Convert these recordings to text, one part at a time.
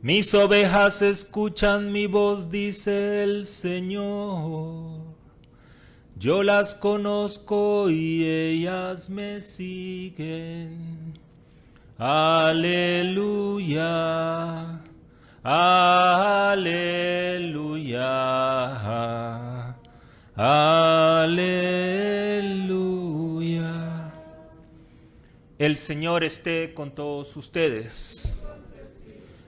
Mis ovejas escuchan mi voz, dice el Señor. Yo las conozco y ellas me siguen. Aleluya, aleluya, aleluya. El Señor esté con todos ustedes.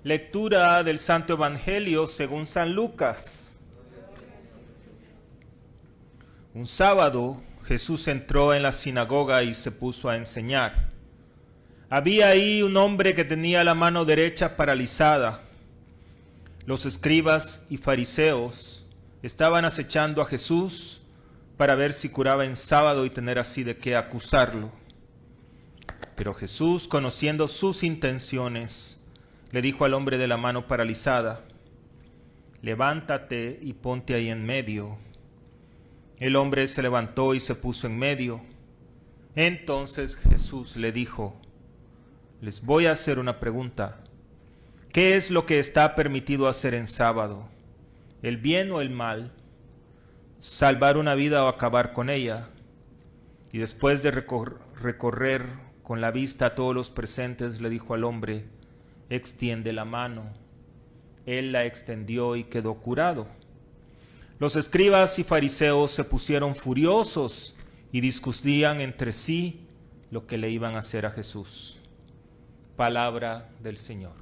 Lectura del Santo Evangelio según San Lucas. Un sábado Jesús entró en la sinagoga y se puso a enseñar. Había ahí un hombre que tenía la mano derecha paralizada. Los escribas y fariseos estaban acechando a Jesús para ver si curaba en sábado y tener así de qué acusarlo. Pero Jesús, conociendo sus intenciones, le dijo al hombre de la mano paralizada: levántate y ponte ahí en medio. El hombre se levantó y se puso en medio. Entonces Jesús le dijo: les voy a hacer una pregunta. ¿Qué es lo que está permitido hacer en sábado? ¿El bien o el mal? ¿Salvar una vida o acabar con ella? Y después de recorrer con la vista a todos los presentes, le dijo al hombre: extiende la mano. Él la extendió y quedó curado. Los escribas y fariseos se pusieron furiosos y discutían entre sí lo que le iban a hacer a Jesús. Palabra del Señor.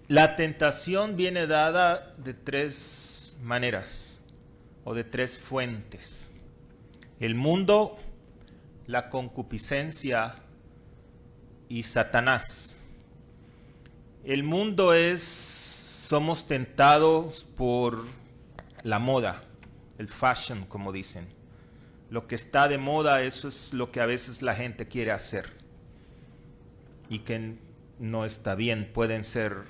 La tentación viene dada de tres maneras o de tres fuentes: el mundo, la concupiscencia y Satanás. El mundo somos tentados por la moda, el fashion, como dicen. Lo que está de moda, eso es lo que a veces la gente quiere hacer y que no está bien. Pueden ser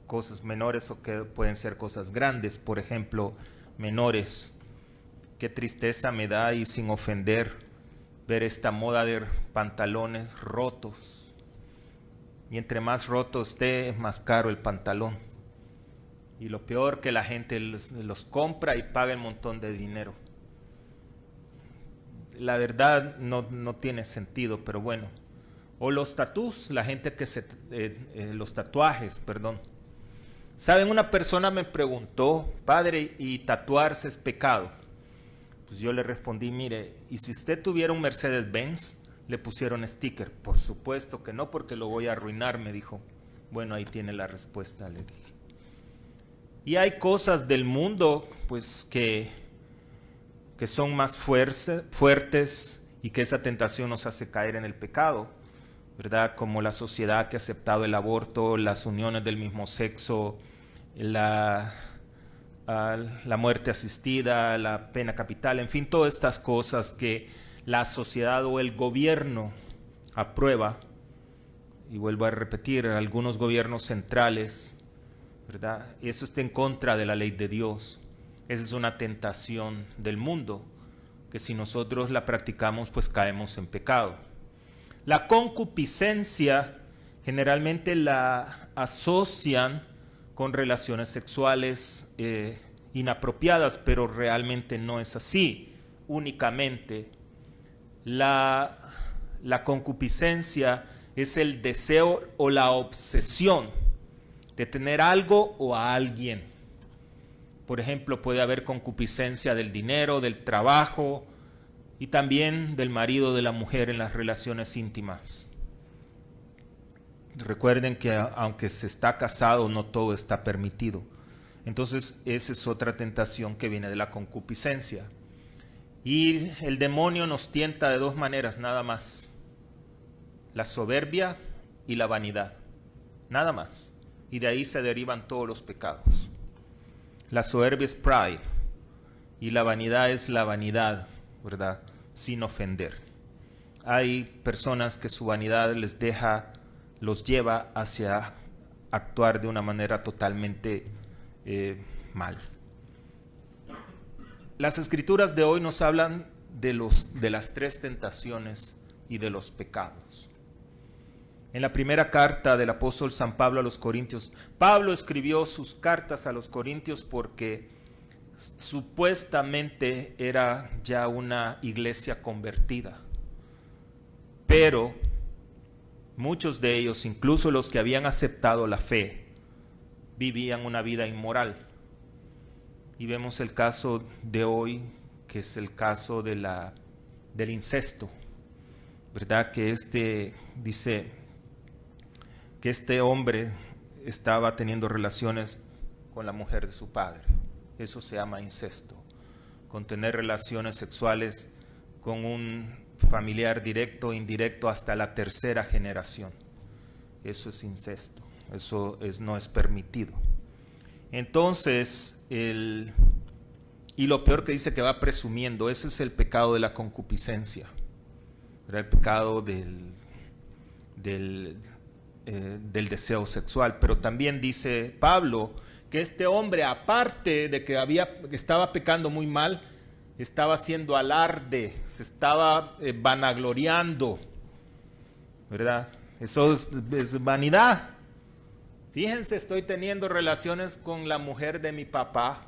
cosas menores o que pueden ser cosas grandes. Por ejemplo, menores. Qué tristeza me da, y sin ofender, ver esta moda de pantalones rotos. Y entre más roto esté, es más caro el pantalón. Y lo peor, que la gente los compra y paga un montón de dinero. La verdad no tiene sentido, pero bueno. O los tatús, la gente que los tatuajes, perdón. ¿Saben? Una persona me preguntó: padre, ¿y tatuarse es pecado? Pues yo le respondí: mire, ¿y si usted tuviera un Mercedes-Benz, le pusieron sticker? Por supuesto que no, porque lo voy a arruinar, me dijo. Bueno, ahí tiene la respuesta, le dije. Y hay cosas del mundo, pues, que son más fuertes y que esa tentación nos hace caer en el pecado, ¿verdad? Como la sociedad que ha aceptado el aborto, las uniones del mismo sexo, la muerte asistida, la pena capital, en fin, todas estas cosas que la sociedad o el gobierno aprueba. Y vuelvo a repetir, algunos gobiernos centrales, ¿verdad? Eso está en contra de la ley de Dios. Esa es una tentación del mundo, que si nosotros la practicamos, pues caemos en pecado. La concupiscencia generalmente la asocian con relaciones sexuales inapropiadas, pero realmente no es así. Únicamente la concupiscencia es el deseo o la obsesión de tener algo o a alguien. Por ejemplo, puede haber concupiscencia del dinero, del trabajo y también del marido o de la mujer en las relaciones íntimas. Recuerden que aunque se está casado, no todo está permitido. Entonces, esa es otra tentación que viene de la concupiscencia. Y el demonio nos tienta de dos maneras, nada más. La soberbia y la vanidad. Nada más. Y de ahí se derivan todos los pecados. La soberbia es pride. Y la vanidad es la vanidad, ¿verdad? Sin ofender. Hay personas que su vanidad los lleva hacia actuar de una manera totalmente mal. Las escrituras de hoy nos hablan de las tres tentaciones y de los pecados. En la primera carta del apóstol San Pablo a los Corintios, Pablo escribió sus cartas a los Corintios porque supuestamente era ya una iglesia convertida. Pero muchos de ellos, incluso los que habían aceptado la fe, vivían una vida inmoral. Y vemos el caso de hoy, que es el caso del incesto, ¿verdad? Que dice que este hombre estaba teniendo relaciones con la mujer de su padre. Eso se llama incesto, con tener relaciones sexuales con un familiar directo o indirecto hasta la tercera generación. Eso es incesto, no es permitido. Entonces, y lo peor que dice que va presumiendo, ese es el pecado de la concupiscencia, era el pecado del deseo sexual. Pero también dice Pablo que este hombre, aparte de que estaba pecando muy mal, estaba haciendo alarde, se estaba vanagloriando, ¿verdad? Eso es vanidad. Fíjense, estoy teniendo relaciones con la mujer de mi papá.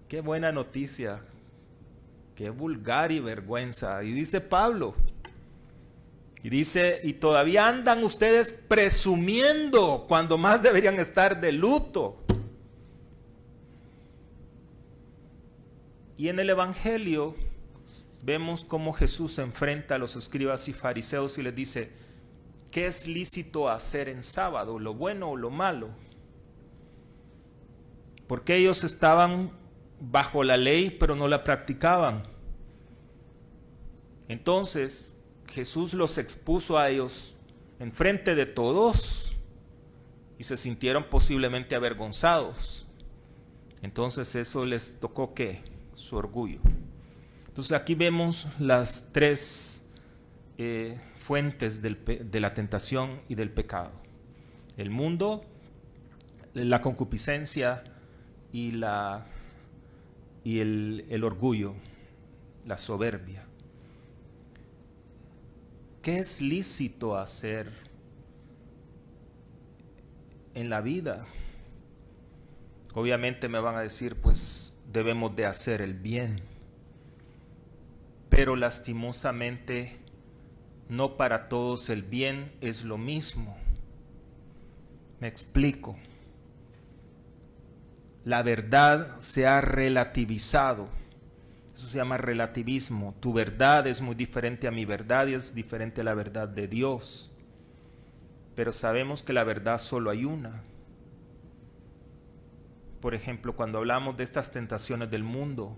Qué buena noticia. Qué vulgar y vergüenza. Y dice Pablo. Y dice, y todavía andan ustedes presumiendo cuando más deberían estar de luto. Y en el Evangelio vemos cómo Jesús se enfrenta a los escribas y fariseos y les dice, ¿qué es lícito hacer en sábado? ¿Lo bueno o lo malo? Porque ellos estaban bajo la ley, pero no la practicaban. Entonces, Jesús los expuso a ellos enfrente de todos y se sintieron posiblemente avergonzados. Entonces, eso les tocó, ¿qué? Su orgullo. Entonces, aquí vemos las tres fuentes de la tentación y del pecado: el mundo, la concupiscencia y el orgullo, la soberbia. ¿Qué es lícito hacer en la vida? Obviamente me van a decir, pues debemos de hacer el bien, pero lastimosamente no para todos el bien es lo mismo. Me explico. La verdad se ha relativizado. Eso se llama relativismo. Tu verdad es muy diferente a mi verdad y es diferente a la verdad de Dios. Pero sabemos que la verdad solo hay una. Por ejemplo, cuando hablamos de estas tentaciones del mundo,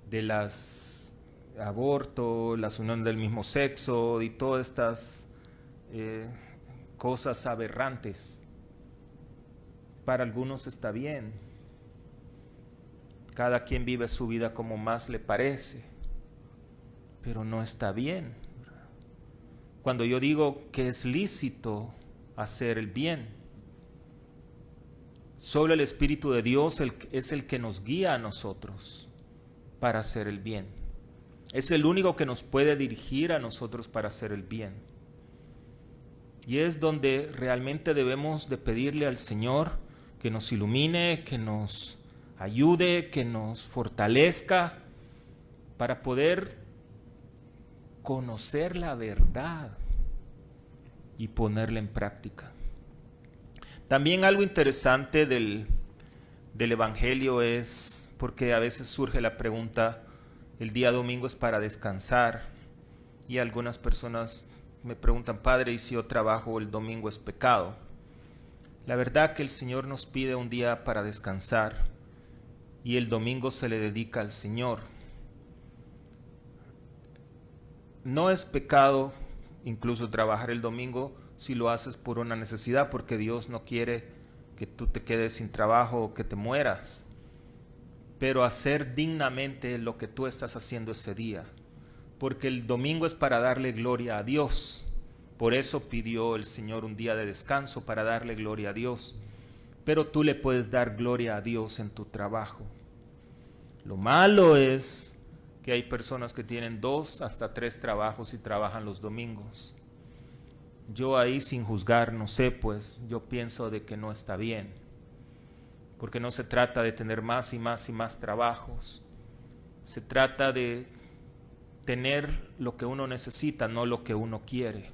de las aborto, las uniones del mismo sexo y todas estas cosas aberrantes, para algunos está bien. Cada quien vive su vida como más le parece, pero no está bien. Cuando yo digo que es lícito hacer el bien, solo el Espíritu de Dios es el que nos guía a nosotros para hacer el bien. Es el único que nos puede dirigir a nosotros para hacer el bien. Y es donde realmente debemos de pedirle al Señor que nos ilumine, que nos ayude, que nos fortalezca para poder conocer la verdad y ponerla en práctica. También algo interesante del Evangelio es, porque a veces surge la pregunta, el día domingo es para descansar, y algunas personas me preguntan, Padre, ¿y si yo trabajo el domingo es pecado? La verdad que el Señor nos pide un día para descansar, y el domingo se le dedica al Señor. no es pecado incluso trabajar el domingo si lo haces por una necesidad, porque Dios no quiere que tú te quedes sin trabajo o que te mueras, pero hacer dignamente lo que tú estás haciendo ese día, porque el domingo es para darle gloria a Dios. Por eso pidió el Señor un día de descanso, para darle gloria a Dios. Pero tú le puedes dar gloria a Dios en tu trabajo. Lo malo es que hay personas que tienen 2 hasta 3 trabajos y trabajan los domingos. Yo ahí, sin juzgar, no sé, pues yo pienso de que no está bien. Porque no se trata de tener más y más y más trabajos. Se trata de tener lo que uno necesita, no lo que uno quiere.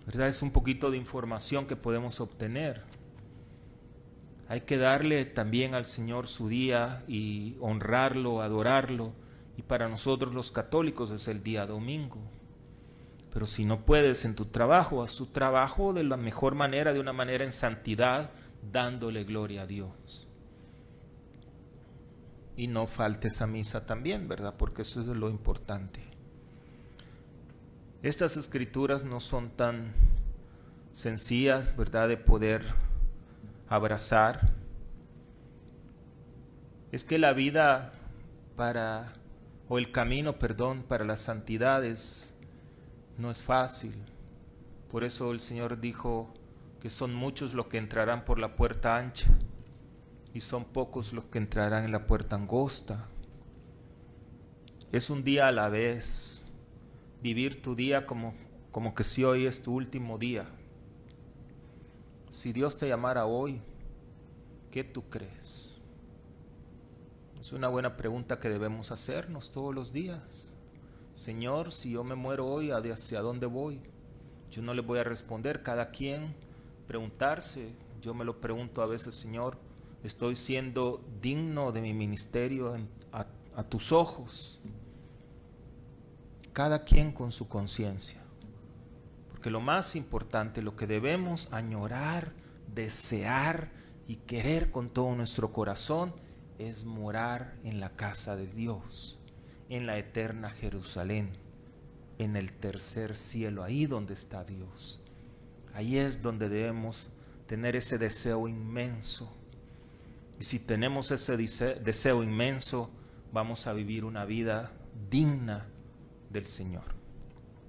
¿Verdad? Es un poquito de información que podemos obtener. Hay que darle también al Señor su día y honrarlo, adorarlo. Y para nosotros los católicos es el día domingo. Pero si no puedes en tu trabajo, haz tu trabajo de la mejor manera, de una manera en santidad, dándole gloria a Dios. Y no faltes a misa también, ¿verdad? Porque eso es lo importante. Estas escrituras no son tan sencillas, ¿verdad?, de poder abrazar. Es que la vida o el camino, para la santidad no es fácil. Por eso el Señor dijo que son muchos los que entrarán por la puerta ancha y son pocos los que entrarán en la puerta angosta. Es un día a la vez. Vivir tu día como que si hoy es tu último día. Si Dios te llamara hoy, ¿qué tú crees? Es una buena pregunta que debemos hacernos todos los días. Señor, si yo me muero hoy, ¿hacia dónde voy? Yo no le voy a responder. Cada quien preguntarse. Yo me lo pregunto a veces, Señor, ¿estoy siendo digno de mi ministerio a tus ojos? Cada quien con su conciencia. Porque lo más importante, lo que debemos añorar, desear y querer con todo nuestro corazón es morar en la casa de Dios, en la eterna Jerusalén, en el tercer cielo, ahí donde está Dios. Ahí es donde debemos tener ese deseo inmenso. Y si tenemos ese deseo inmenso, vamos a vivir una vida digna del Señor.